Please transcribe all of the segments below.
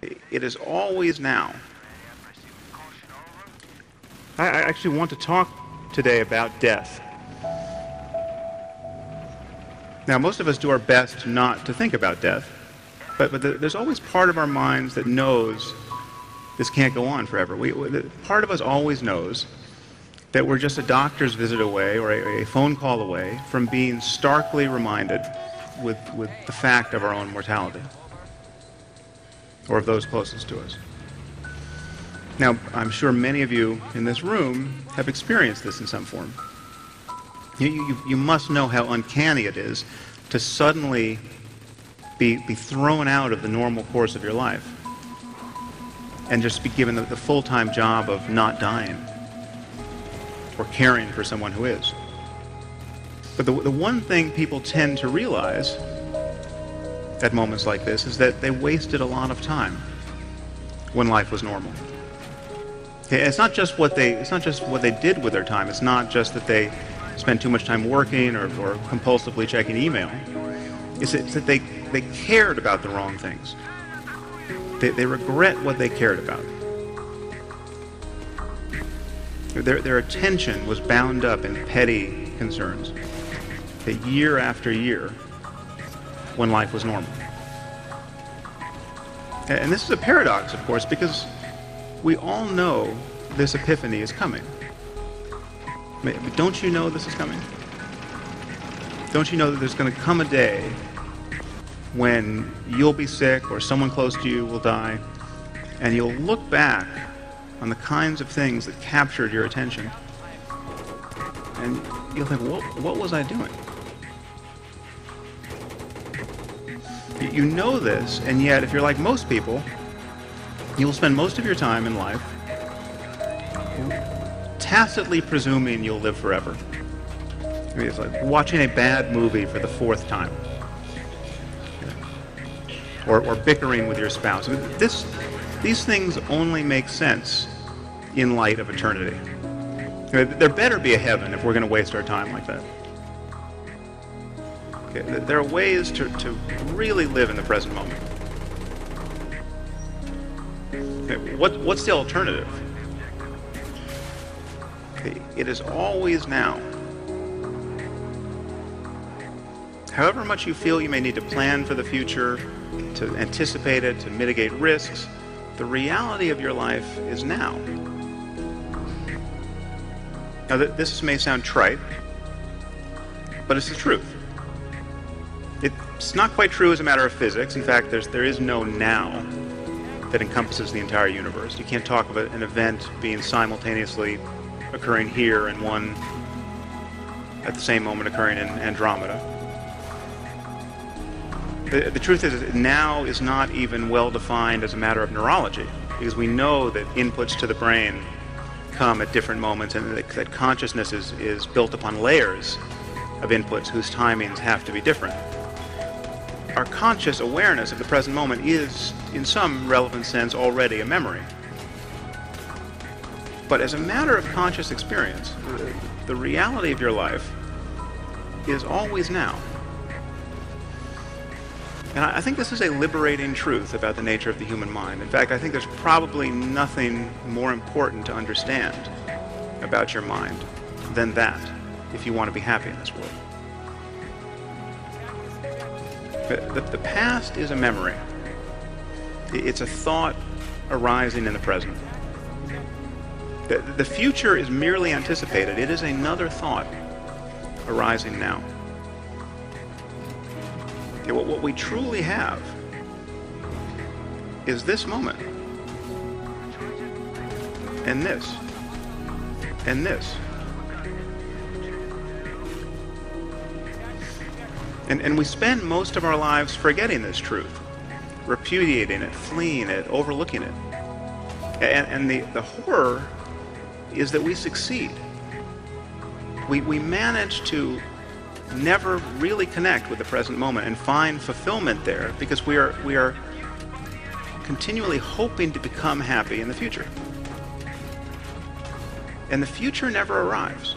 It is always now. I actually want to talk today about death. Now, most of us do our best not to think about death, but there's always part of our minds that knows this can't go on forever. Part of us always knows that we're just a doctor's visit away or a phone call away from being starkly reminded with the fact of our own mortality, or of those closest to us. Now, I'm sure many of you in this room have experienced this in some form. You must know how uncanny it is to suddenly be thrown out of the normal course of your life and just be given the full-time job of not dying or caring for someone who is. But the one thing people tend to realize at moments like this is that they wasted a lot of time when life was normal. It's not just what they did with their time. It's not just that they spent too much time working or compulsively checking email. It's that they cared about the wrong things. They regret what they cared about. Their attention was bound up in petty concerns, year after year, when life was normal. And this is a paradox, of course, because we all know this epiphany is coming. But don't you know this is coming? Don't you know that there's going to come a day when you'll be sick or someone close to you will die, and you'll look back on the kinds of things that captured your attention, and you'll think, what was I doing? You know this, and yet if you're like most people, you'll spend most of your time in life tacitly presuming you'll live forever. I mean, it's like watching a bad movie for the 4th time, or bickering with your spouse. I mean, these things only make sense in light of eternity. I mean, there better be a heaven if we're going to waste our time like that. Okay, there are ways to really live in the present moment. Okay, what's the alternative? Okay, it is always now. However much you feel you may need to plan for the future, to anticipate it, to mitigate risks, the reality of your life is now. Now, this may sound trite, but it's the truth. It's not quite true as a matter of physics. In fact, there is no now that encompasses the entire universe. You can't talk of an event being simultaneously occurring here and one at the same moment occurring in Andromeda. The truth is, now is not even well defined as a matter of neurology, because we know that inputs to the brain come at different moments, and that consciousness is built upon layers of inputs whose timings have to be different. Our conscious awareness of the present moment is, in some relevant sense, already a memory. But as a matter of conscious experience, the reality of your life is always now. And I think this is a liberating truth about the nature of the human mind. In fact, I think there's probably nothing more important to understand about your mind than that, if you want to be happy in this world. The past is a memory. It's a thought arising in the present. The future is merely anticipated. It is another thought arising now. Okay, what we truly have is this moment, and this, and this. And we spend most of our lives forgetting this truth, repudiating it, fleeing it, overlooking it. And the horror is that we succeed. We manage to never really connect with the present moment and find fulfillment there because we are continually hoping to become happy in the future. And the future never arrives.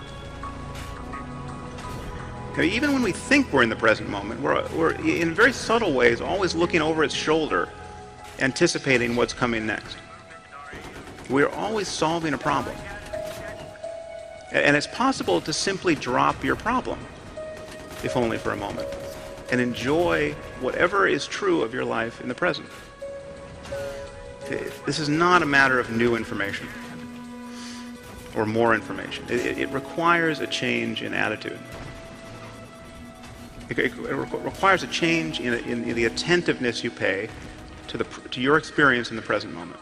Now, even when we think we're in the present moment, we're in very subtle ways always looking over its shoulder anticipating what's coming next. We're always solving a problem. And it's possible to simply drop your problem, if only for a moment, and enjoy whatever is true of your life in the present. This is not a matter of new information or more information. It requires a change in attitude. It requires a change in the attentiveness you pay to your experience in the present moment.